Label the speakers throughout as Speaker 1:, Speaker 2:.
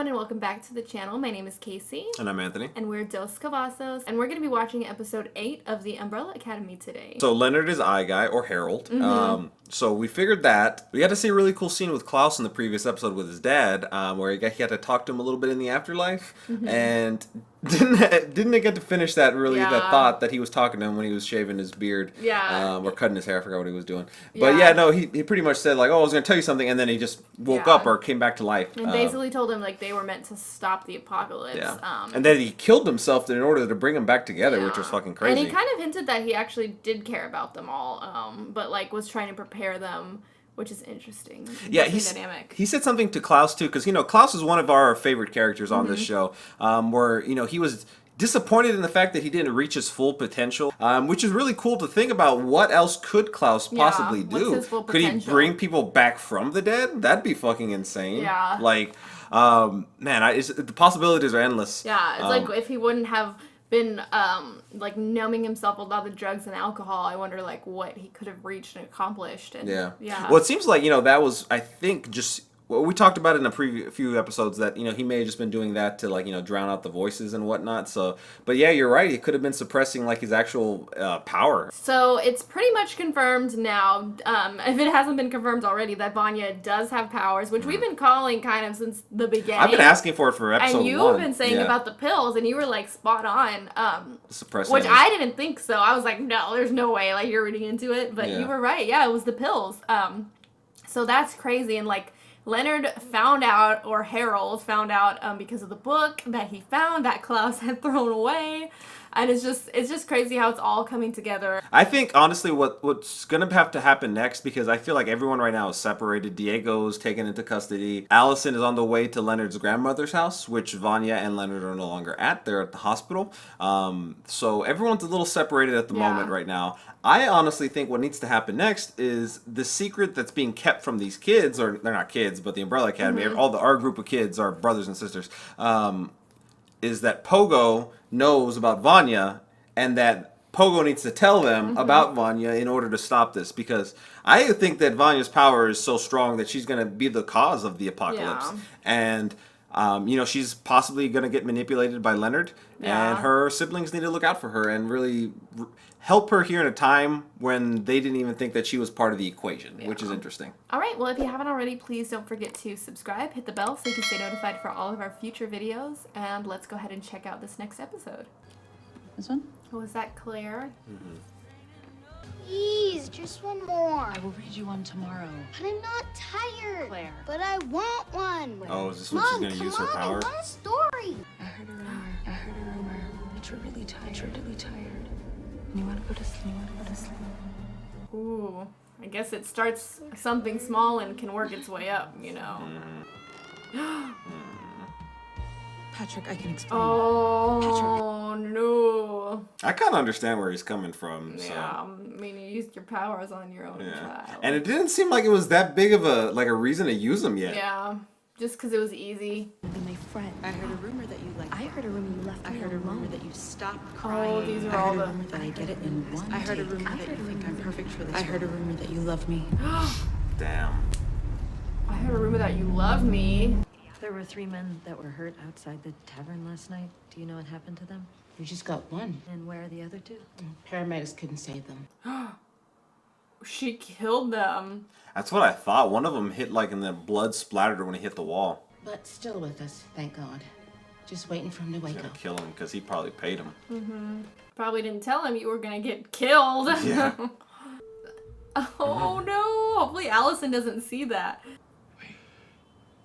Speaker 1: everyone, and welcome back to the channel. My name is Casey.
Speaker 2: And I'm Anthony.
Speaker 1: And we're Dos Cavazos, and we're going to be watching episode 8 of The Umbrella Academy today.
Speaker 2: So Leonard is Eye Guy, or Harold. So we figured that. We got to see a really cool scene with Klaus in the previous episode with his dad, where he had to talk to him a little bit in the afterlife. And didn't get to finish that that thought that he was talking to him when he was shaving his beard. Or cutting his hair. I forgot what he was doing. But he pretty much said, like, oh, I was going to tell you something, and then he just woke up or came back to life.
Speaker 1: And basically told him, like, they were meant to stop the apocalypse.
Speaker 2: And then he killed himself in order to bring them back together, which was fucking crazy.
Speaker 1: And he kind of hinted that he actually did care about them all, but, like, was trying to prepare them, which is interesting. Dynamic.
Speaker 2: He said something to Klaus, too, because, Klaus is one of our favorite characters on this show, where, he was disappointed in the fact that he didn't reach his full potential, which is really cool to think about. What else could Klaus possibly do?
Speaker 1: What's his full
Speaker 2: could he
Speaker 1: potential?
Speaker 2: bring people back from the dead? That'd be fucking insane.
Speaker 1: Yeah.
Speaker 2: Like, the possibilities are endless.
Speaker 1: Yeah, it's like if he wouldn't have been like numbing himself with all the drugs and alcohol, I wonder like what he could have reached and accomplished. And
Speaker 2: Well, it seems like that was, I think, just. Well, we talked about it in a few episodes that, he may have just been doing that to, like, drown out the voices and whatnot. So, but yeah, you're right. He could have been suppressing, like, his actual power.
Speaker 1: So it's pretty much confirmed now, if it hasn't been confirmed already, that Vanya does have powers, which we've been calling kind of since the beginning.
Speaker 2: I've been asking for it for episode 1.
Speaker 1: And you've been saying about the pills, and you were, like, spot on.
Speaker 2: Suppressing
Speaker 1: which I didn't think so. I was like, no, there's no way. Like, you're reading into it. But you were right. Yeah, it was the pills. So that's crazy. And, like, Leonard found out, or Harold found out, because of the book that he found that Klaus had thrown away, and it's just crazy how it's all coming together.
Speaker 2: I think honestly, what's gonna have to happen next, because I feel like everyone right now is separated. Diego's taken into custody. Allison is on the way to Leonard's grandmother's house, which Vanya and Leonard are no longer at. They're at the hospital. So everyone's a little separated at the moment right now. I honestly think what needs to happen next is the secret that's being kept from these kids, or they're not kids, but the Umbrella Academy, our group of kids, our brothers and sisters, is that Pogo knows about Vanya, and that Pogo needs to tell them about Vanya in order to stop this, because I think that Vanya's power is so strong that she's going to be the cause of the apocalypse. And she's possibly going to get manipulated by Leonard, and her siblings need to look out for her and really help her here in a time when they didn't even think that she was part of the equation, which is interesting.
Speaker 1: All right, well, if you haven't already, please don't forget to subscribe, hit the bell so you can stay notified for all of our future videos, and let's go ahead and check out this next episode.
Speaker 3: This one?
Speaker 1: Was that Claire?
Speaker 4: Please, just one more.
Speaker 3: I will read you one tomorrow.
Speaker 4: But I'm not tired.
Speaker 3: Claire.
Speaker 4: But I want one.
Speaker 2: Oh, is this when she's going to use her power?
Speaker 4: I want a story.
Speaker 3: I heard a rumor. But you're really tired. And you want to go to sleep.
Speaker 1: Ooh, I guess it starts something small and can work its way up,
Speaker 3: Patrick, I can explain.
Speaker 1: Oh, no.
Speaker 2: I kind of understand where he's coming from. So.
Speaker 1: Yeah, I mean, you used your powers on your own child.
Speaker 2: And it didn't seem like it was that big of a reason to use them yet.
Speaker 1: Yeah, just because it was easy.
Speaker 5: And my friend.
Speaker 3: I heard a rumor that you like.
Speaker 5: I heard a rumor you left me
Speaker 3: I heard a
Speaker 5: alone.
Speaker 3: rumor that you stopped crying.
Speaker 1: Oh, these are
Speaker 3: I
Speaker 1: all
Speaker 3: heard a
Speaker 1: the...
Speaker 3: rumor that I get it in one. I heard a rumor that you think I'm perfect for this. I heard a rumor that you love me.
Speaker 2: Damn.
Speaker 1: I heard a rumor that you love me.
Speaker 5: There were 3 men that were hurt outside the tavern last night. Do you know what happened to them?
Speaker 6: We just got one.
Speaker 5: And where are the other 2?
Speaker 6: Paramedics couldn't save them.
Speaker 1: She killed them.
Speaker 2: That's what I thought. One of them hit and the blood splattered her when he hit the wall.
Speaker 6: But still with us, thank God. Just waiting for him to wake
Speaker 2: Gonna
Speaker 6: up.
Speaker 2: kill him because he probably paid him.
Speaker 1: Probably didn't tell him you were gonna get killed.
Speaker 2: Yeah.
Speaker 1: Oh no! Hopefully Allison doesn't see that.
Speaker 7: Wait,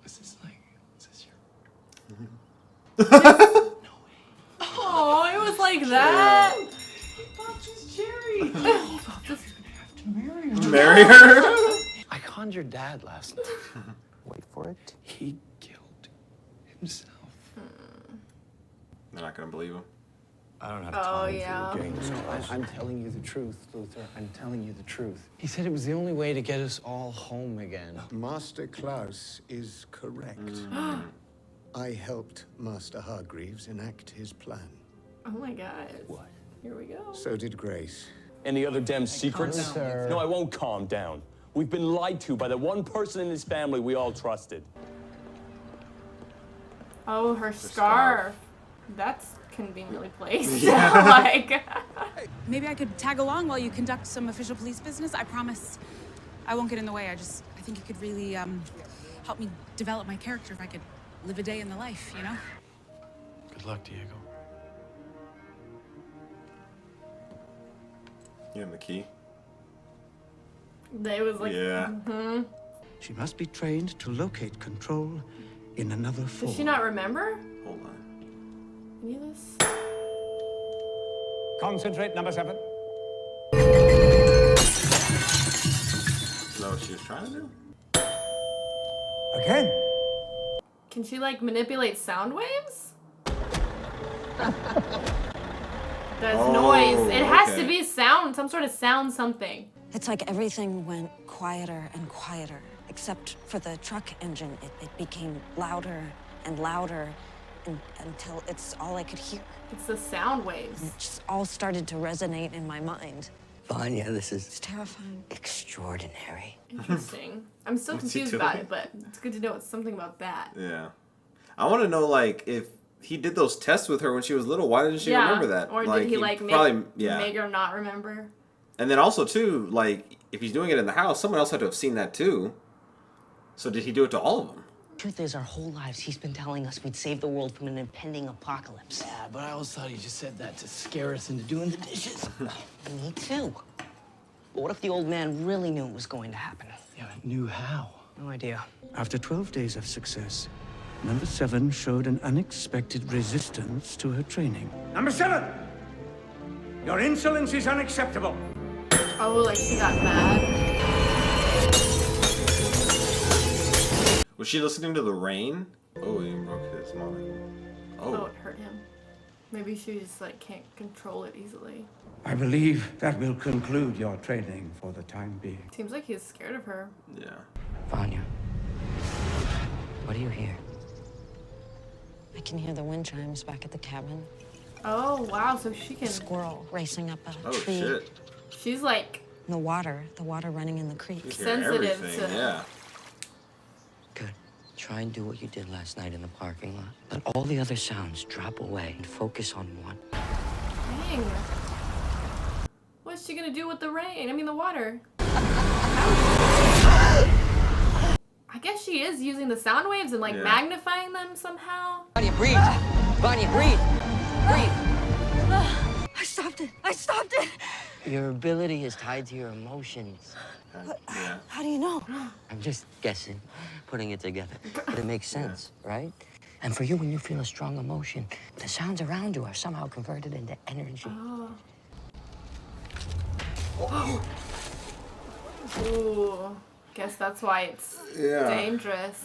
Speaker 7: is this your...
Speaker 1: No way. Oh, it was like that.
Speaker 7: Bob's cherry.
Speaker 2: Marry her?
Speaker 7: I conjured Dad last night. Wait for it. He killed himself.
Speaker 2: They're not gonna believe him.
Speaker 7: I don't have time
Speaker 1: yeah.
Speaker 7: for your games. I'm telling you the truth, Luther. I'm telling you the truth. He said it was the only way to get us all home again.
Speaker 8: Master Klaus is correct. I helped Master Hargreaves enact his plan.
Speaker 1: Oh my God.
Speaker 7: What?
Speaker 1: Here we go.
Speaker 8: So did Grace.
Speaker 9: Any other damn secrets? No, I won't calm down. We've been lied to by the one person in this family we all trusted.
Speaker 1: Oh, her scarf. That's conveniently placed.
Speaker 2: Yeah.
Speaker 1: Like.
Speaker 10: Maybe I could tag along while you conduct some official police business. I promise I won't get in the way. I think it could really help me develop my character if I could live a day in the life, you know?
Speaker 7: Good luck, Diego.
Speaker 2: You have the key.
Speaker 1: They was like.
Speaker 2: Yeah.
Speaker 1: Mm-hmm.
Speaker 8: She must be trained to locate control in another form.
Speaker 1: Does she not remember
Speaker 2: Hold on.
Speaker 1: any of this?
Speaker 9: Concentrate, number 7.
Speaker 2: Is that what she was trying to do?
Speaker 8: Again.
Speaker 1: Can she like manipulate sound waves? There's noise. It has to be sound, some sort of sound something.
Speaker 5: It's like everything went quieter and quieter, except for the truck engine. It became louder and louder until it's all I could hear.
Speaker 1: It's the sound waves.
Speaker 5: It just all started to resonate in my mind.
Speaker 11: Vanya, this
Speaker 5: It's
Speaker 11: is
Speaker 5: terrifying.
Speaker 11: extraordinary.
Speaker 1: Interesting. I'm still
Speaker 2: What's he
Speaker 1: confused about
Speaker 2: doing?
Speaker 1: it, but it's good to know it's something about that.
Speaker 2: Yeah. I want to know, like, if he did those tests with her when she was little, why didn't she remember that?
Speaker 1: Or
Speaker 2: like,
Speaker 1: did he like
Speaker 2: probably,
Speaker 1: make her not remember?
Speaker 2: And then also, too, like, if he's doing it in the house, someone else had to have seen that, too. So did he do it to all of them?
Speaker 11: Truth is, our whole lives, he's been telling us we'd save the world from an impending apocalypse.
Speaker 7: Yeah, but I always thought he just said that to scare us into doing the dishes.
Speaker 11: Me too. But what if the old man really knew it was going to happen?
Speaker 7: Yeah, knew how.
Speaker 11: No idea.
Speaker 8: After 12 days of success, Number 7 showed an unexpected resistance to her training.
Speaker 12: Number 7! Your insolence is unacceptable.
Speaker 1: Oh, like she got mad.
Speaker 2: Was she listening to the rain? Oh, he broke his mind.
Speaker 1: Oh, it hurt him. Maybe she just like can't control it easily.
Speaker 12: I believe that will conclude your training for the time being.
Speaker 1: Seems like he's scared of her.
Speaker 2: Yeah.
Speaker 11: Vanya, what do you hear?
Speaker 5: I can hear the wind chimes back at the cabin.
Speaker 1: Oh, wow, so she can...
Speaker 5: Squirrel racing up a
Speaker 2: Oh,
Speaker 5: tree.
Speaker 2: shit.
Speaker 1: She's like...
Speaker 5: The water running in the creek.
Speaker 1: Sensitive to...
Speaker 2: Yeah.
Speaker 11: Good. Try and do what you did last night in the parking lot. Let all the other sounds drop away and focus on one.
Speaker 1: Dang. What's she gonna do with the rain? I mean, the water. I guess she is using the sound waves and like magnifying them somehow.
Speaker 11: Vanya, breathe! Vanya, breathe! Breathe!
Speaker 5: I stopped it!
Speaker 11: Your ability is tied to your emotions.
Speaker 5: How do you know?
Speaker 11: I'm just guessing, putting it together. But it makes sense, right? And for you, when you feel a strong emotion, the sounds around you are somehow converted into energy.
Speaker 1: Oh. Ooh. Guess that's why it's dangerous.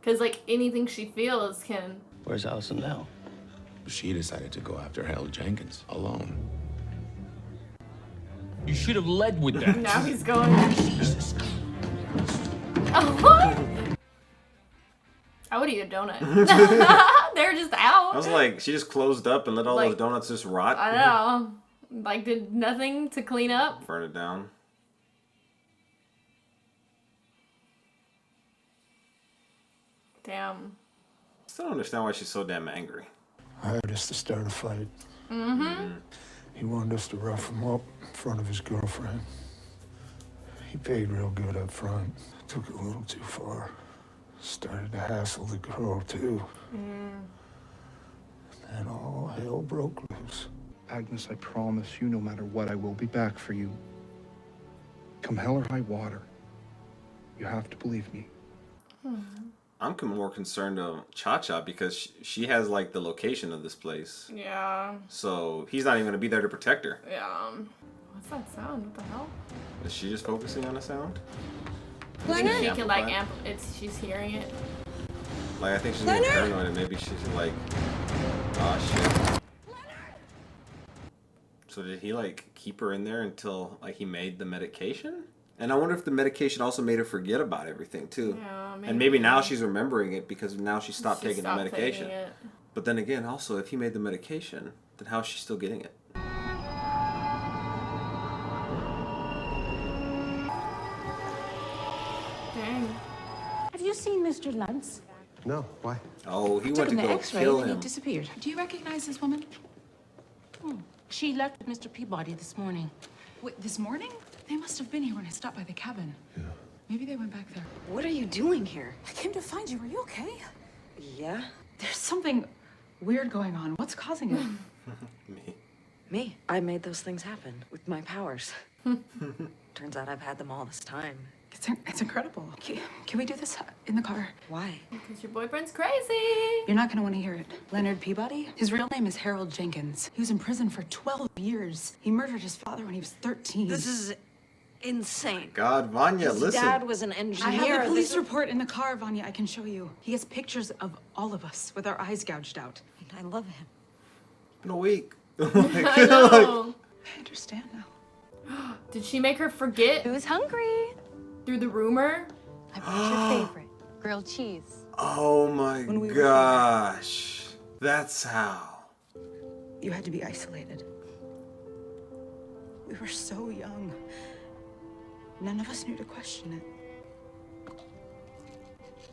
Speaker 1: Because, like, anything she feels can...
Speaker 7: Where's Allison now?
Speaker 13: She decided to go after Harold Jenkins alone.
Speaker 9: You should have led with that.
Speaker 1: Now he's going... Oh. I would eat a donut. They're just out.
Speaker 2: I was like, she just closed up and let all those donuts just rot.
Speaker 1: I know. Like, did nothing to clean up.
Speaker 2: Burn it down.
Speaker 1: Damn.
Speaker 2: Still don't understand why she's so damn angry.
Speaker 14: Hired us to start a fight.
Speaker 1: Mm-hmm.
Speaker 14: He wanted us to rough him up in front of his girlfriend. He paid real good up front. Took it a little too far. Started to hassle the girl, too. And all hell broke loose.
Speaker 15: Agnes, I promise you, no matter what, I will be back for you. Come hell or high water. You have to believe me.
Speaker 2: I'm more concerned of Cha-Cha because she has, like, the location of this place.
Speaker 1: Yeah.
Speaker 2: So he's not even going to be there to protect her.
Speaker 1: Yeah. What's that sound? What the hell?
Speaker 2: Is she just focusing on the sound?
Speaker 1: I think she can, like, she's hearing it.
Speaker 2: Like, I think she's getting paranoid and maybe she's like, oh, shit. So did he, like, keep her in there until, like, he made the medication? And I wonder if the medication also made her forget about everything, too.
Speaker 1: Yeah, maybe.
Speaker 2: And maybe now she's remembering it because now she stopped taking the medication.
Speaker 1: Taking it.
Speaker 2: But then again, also, if he made the medication, then how is she still getting it?
Speaker 1: Dang.
Speaker 16: Have you seen Mr. Luntz?
Speaker 8: No, why?
Speaker 2: Oh, he
Speaker 6: Took
Speaker 2: went to
Speaker 6: him the
Speaker 2: go
Speaker 6: X-ray
Speaker 2: kill
Speaker 6: and he
Speaker 2: him.
Speaker 6: disappeared.
Speaker 10: Do you recognize this woman?
Speaker 6: She left with Mr. Peabody this morning.
Speaker 10: Wait, this morning? They must have been here when I stopped by the cabin. Yeah. Maybe they went back there.
Speaker 5: What are you doing here?
Speaker 10: I came to find you. Are you okay?
Speaker 5: Yeah?
Speaker 10: There's something weird going on. What's causing it?
Speaker 5: Me. I made those things happen with my powers. Turns out I've had them all this time.
Speaker 10: It's incredible. Can we do this in the car?
Speaker 5: Why?
Speaker 1: Because your boyfriend's crazy.
Speaker 10: You're not going to want to hear it. Leonard Peabody? His real name is Harold Jenkins. He was in prison for 12 years. He murdered his father when he was 13.
Speaker 5: This is insane.
Speaker 2: God, Vanya,
Speaker 5: His
Speaker 2: listen.
Speaker 5: dad was an engineer.
Speaker 10: I have the police report in the car, Vanya. I can show you. He has pictures of all of us with our eyes gouged out.
Speaker 5: I love him.
Speaker 2: In a week.
Speaker 1: I know.
Speaker 10: I understand now.
Speaker 1: Did she make her forget?
Speaker 16: Who's hungry?
Speaker 1: Through the rumor?
Speaker 16: I brought your favorite, grilled cheese.
Speaker 2: Oh my gosh. That's how.
Speaker 10: You had to be isolated. We were so young. None of us knew to question it.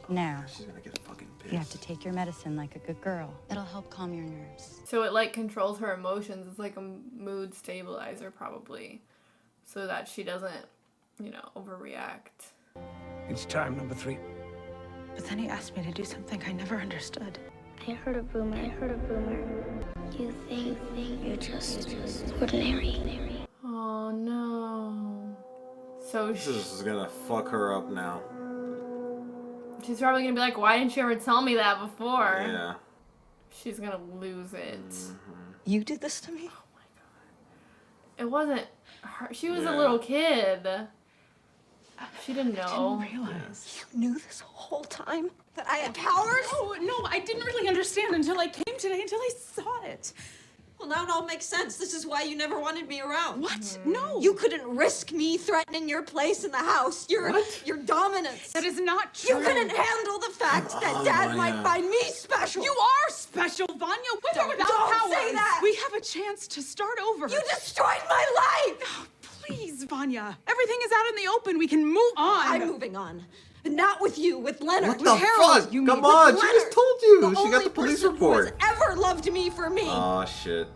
Speaker 16: Now,
Speaker 2: She's gonna get fucking pissed.
Speaker 16: you have to take your medicine like a good girl. It'll help calm your nerves.
Speaker 1: So it like controls her emotions. It's like a mood stabilizer probably. So that she doesn't, overreact.
Speaker 12: It's time, number 3.
Speaker 10: But then he asked me to do something I never understood.
Speaker 4: I heard a rumor. You think you're just ordinary.
Speaker 1: Oh no. So
Speaker 2: This is gonna fuck her up now.
Speaker 1: she's probably gonna be like, why didn't you ever tell me that before?
Speaker 2: Yeah.
Speaker 1: She's gonna lose it.
Speaker 5: You did this to me?
Speaker 1: Oh my god. It wasn't her. She was a little kid. She didn't know.
Speaker 10: I didn't realize.
Speaker 5: You knew this whole time that I had powers?
Speaker 10: No, I didn't really understand until I came today, until I saw it.
Speaker 5: Well, now it all makes sense. This is why you never wanted me around.
Speaker 10: What? No.
Speaker 5: You couldn't risk me threatening your place in the house. Your dominance.
Speaker 10: That is not true.
Speaker 5: You couldn't handle the fact that Dad might find me special.
Speaker 10: You are special, Vanya. With or without
Speaker 5: Don't
Speaker 10: powers.
Speaker 5: say that.
Speaker 10: We have a chance to start over.
Speaker 5: You destroyed my life.
Speaker 10: Oh, please, Vanya. Everything is out in the open. We can move on.
Speaker 5: I'm moving on. Not with you, with Leonard.
Speaker 2: What
Speaker 5: with
Speaker 2: the
Speaker 5: Harold.
Speaker 2: fuck?
Speaker 5: You
Speaker 2: Come
Speaker 5: mean,
Speaker 2: on,
Speaker 5: with
Speaker 2: she
Speaker 5: Leonard.
Speaker 2: just told you.
Speaker 5: The
Speaker 2: She got
Speaker 5: only
Speaker 2: the police
Speaker 5: person
Speaker 2: report.
Speaker 5: Who has ever loved me for me.
Speaker 2: Oh shit.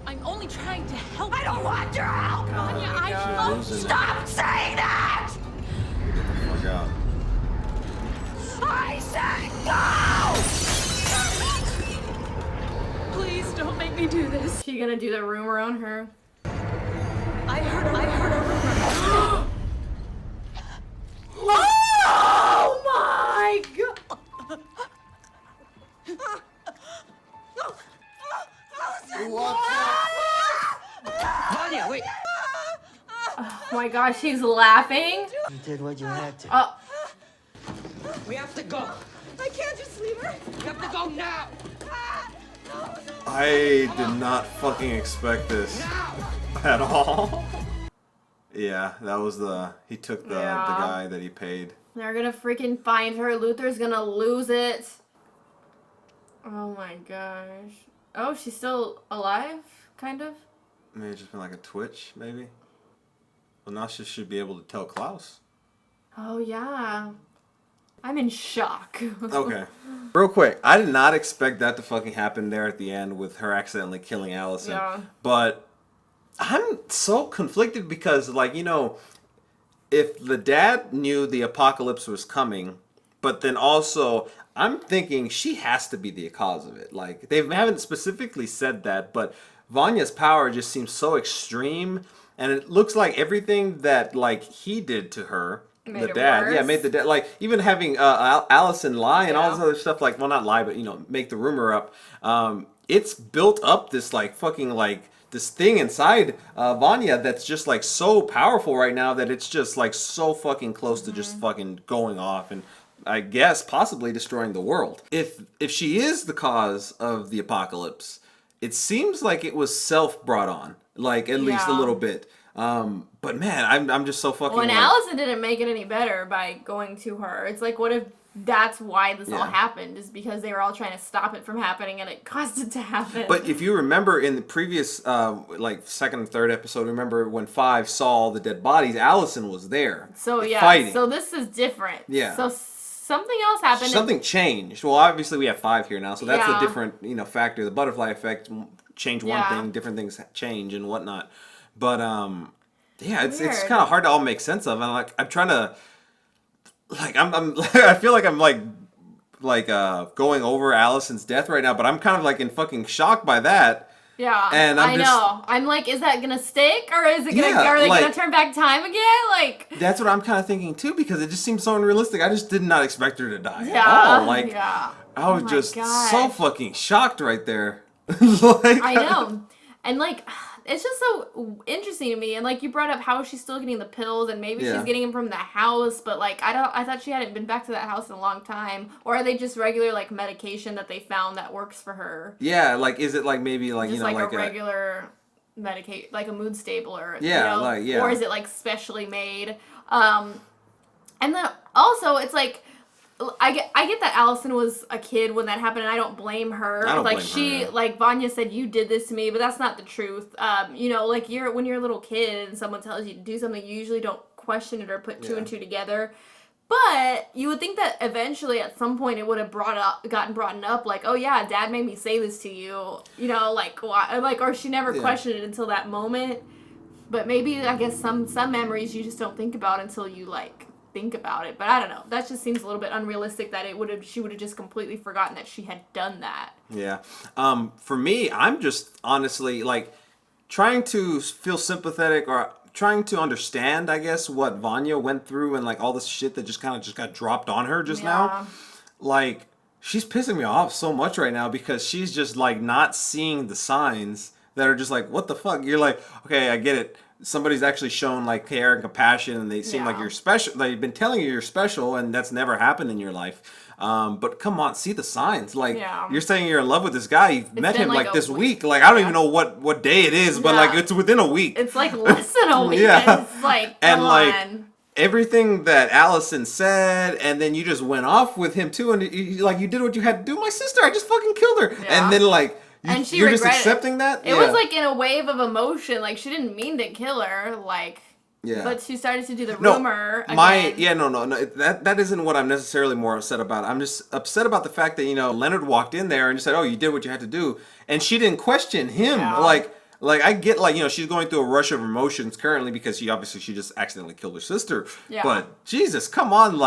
Speaker 10: I'm only trying to help.
Speaker 5: I don't want your help.
Speaker 10: Vanya, I love you.
Speaker 5: Stop saying that!
Speaker 2: Get the fuck out.
Speaker 5: I said no!
Speaker 10: Please don't make me do this.
Speaker 1: She gonna do the rumor on her?
Speaker 10: I heard a rumor.
Speaker 1: Oh my god!
Speaker 11: Vanya, wait.
Speaker 1: Oh my gosh, she's laughing.
Speaker 11: You did what you had to.
Speaker 5: We have to go. I can't just leave her. We have to go now.
Speaker 2: I did not fucking expect this at all. Yeah, that was he took the guy that he paid.
Speaker 1: They're gonna freaking find her. Luther's gonna lose it. Oh my gosh. Oh, she's still alive? Kind of?
Speaker 2: Maybe it's just been like a twitch, maybe? Well, now she should be able to tell Klaus.
Speaker 1: Oh yeah. I'm in shock.
Speaker 2: Okay. Real quick, I did not expect that to fucking happen there at the end with her accidentally killing Allison.
Speaker 1: Yeah.
Speaker 2: But I'm so conflicted because, like, if the dad knew the apocalypse was coming, but then also I'm thinking she has to be the cause of it. Like, they haven't specifically said that, but Vanya's power just seems so extreme, and it looks like everything that, like, he did to her,
Speaker 1: Made
Speaker 2: the dad,
Speaker 1: worse.
Speaker 2: yeah, made the dad, like, even having Allison lie and all this other stuff, like, well, not lie, but, make the rumor up. It's built up this, like, fucking, like, this thing inside Vanya that's just, like, so powerful right now that it's just, like, so fucking close to just fucking going off and I guess possibly destroying the world. If she is the cause of the apocalypse, it seems like it was self-brought on, like, at least a little bit. But man, I'm just so fucking.
Speaker 1: Well, and Allison didn't make it any better by going to her. It's like, what if that's why this all happened? Is because they were all trying to stop it from happening, and it caused it to happen.
Speaker 2: But if you remember in the previous, like, second and third episode, remember when 5 saw all the dead bodies, Allison was there.
Speaker 1: So yeah,
Speaker 2: fighting.
Speaker 1: so this is different.
Speaker 2: Yeah.
Speaker 1: So something else happened.
Speaker 2: Something changed. Well, obviously we have 5 here now, so that's
Speaker 1: Yeah.
Speaker 2: the different, factor. The butterfly effect change one
Speaker 1: Yeah.
Speaker 2: thing, different things change and whatnot. But yeah, it's
Speaker 1: Weird.
Speaker 2: kind of hard to all make sense of. And I'm trying to I'm I feel like I'm going over Allison's death right now, but I'm kind of in fucking shock by that.
Speaker 1: Yeah,
Speaker 2: and
Speaker 1: I know. I'm like, is that gonna stick, or is it gonna?
Speaker 2: Yeah,
Speaker 1: are they gonna turn back time again?
Speaker 2: That's what I'm kind of thinking too, because it just seems so unrealistic. I just did not expect her to die
Speaker 1: Yeah,
Speaker 2: at all.
Speaker 1: yeah.
Speaker 2: I was just so fucking shocked right there.
Speaker 1: I know, and it's just so interesting to me. And you brought up how she's still getting the pills, and maybe she's getting them from the house, but I thought she hadn't been back to that house in a long time. Or are they just regular medication that they found that works for her?
Speaker 2: Yeah, is it maybe
Speaker 1: just a regular medicate, like a mood stabler?
Speaker 2: Yeah, yeah.
Speaker 1: Or is it specially made? And then also it's I get that Allison was a kid when that happened, and I don't blame her.
Speaker 2: I don't blame her, yeah.
Speaker 1: Vanya said, you did this to me, but that's not the truth. When you're a little kid and someone tells you to do something, you usually don't question it or put two and two together. But you would think that eventually, at some point, it would have gotten brought up, oh yeah, Dad made me say this to you, why? Or she never questioned it until that moment. But maybe I guess some memories you just don't think about until you think about it. But I don't know. That just seems a little bit unrealistic that she would have just completely forgotten that she had done that.
Speaker 2: Yeah. For me, I'm just honestly trying to feel sympathetic or trying to understand, I guess, what Vanya went through and all this shit that just got dropped on her just now. She's pissing me off so much right now because she's just not seeing the signs that are just what the fuck? You're okay, I get it. Somebody's actually shown care and compassion, and they seem like you're special. They've been telling you you're special, and that's never happened in your life. But come on, see the signs. You're saying you're in love with this guy. You've met him this week. I don't even know what day it is, but it's within a week.
Speaker 1: It's less than a week.
Speaker 2: Yeah.
Speaker 1: It's
Speaker 2: and
Speaker 1: on.
Speaker 2: Everything that Allison said, and then you just went off with him too, and you did what you had to do. My sister, I just fucking killed her, and then
Speaker 1: and she
Speaker 2: you're just accepting that?
Speaker 1: It was in a wave of emotion. She didn't mean to kill her.
Speaker 2: Yeah.
Speaker 1: But she started to do the rumor again.
Speaker 2: That isn't what I'm necessarily more upset about. I'm just upset about the fact that, Leonard walked in there and just said, oh, you did what you had to do. And she didn't question him.
Speaker 1: Yeah.
Speaker 2: I get, she's going through a rush of emotions currently because she just accidentally killed her sister. Yeah. But, Jesus, come on,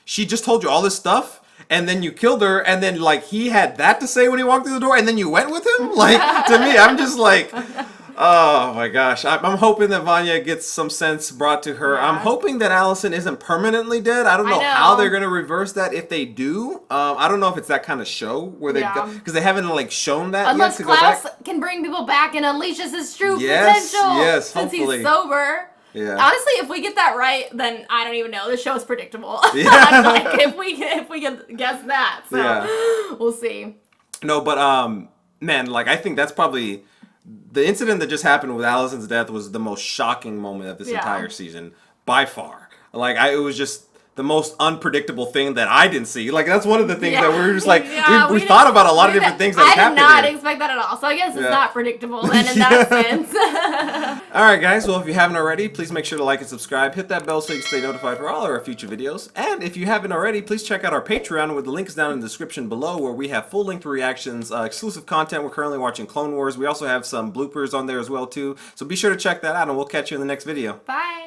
Speaker 2: she just told you all this stuff. And then you killed her, and then he had that to say when he walked through the door, and then you went with him. To me, I'm just oh my gosh! I'm hoping that Vanya gets some sense brought to her. Yeah. I'm hoping that Allison isn't permanently dead. I don't know how they're gonna reverse that if they do. I don't know if it's that kind of show where they because they haven't shown that
Speaker 1: unless
Speaker 2: yet.
Speaker 1: Klaus can bring people back and unleashes his true potential.
Speaker 2: Yes,
Speaker 1: since
Speaker 2: hopefully.
Speaker 1: He's sober.
Speaker 2: Yeah.
Speaker 1: Honestly, if we get that right, then I don't even know. The show's predictable.
Speaker 2: Yeah.
Speaker 1: if we can guess that, so we'll see.
Speaker 2: No, but man, I think that's probably the incident that just happened with Allison's death was the most shocking moment of this entire season by far. It was just the most unpredictable thing that I didn't see. That's one of the things that we were just we thought about a lot of different things that happened.
Speaker 1: I did not expect that at all. So I guess it's not predictable then in that sense.
Speaker 2: All right, guys. Well, if you haven't already, please make sure to like and subscribe. Hit that bell so you can stay notified for all our future videos. And if you haven't already, please check out our Patreon with the links down in the description below where we have full-length reactions, exclusive content. We're currently watching Clone Wars. We also have some bloopers on there as well, too. So be sure to check that out, and we'll catch you in the next video.
Speaker 1: Bye.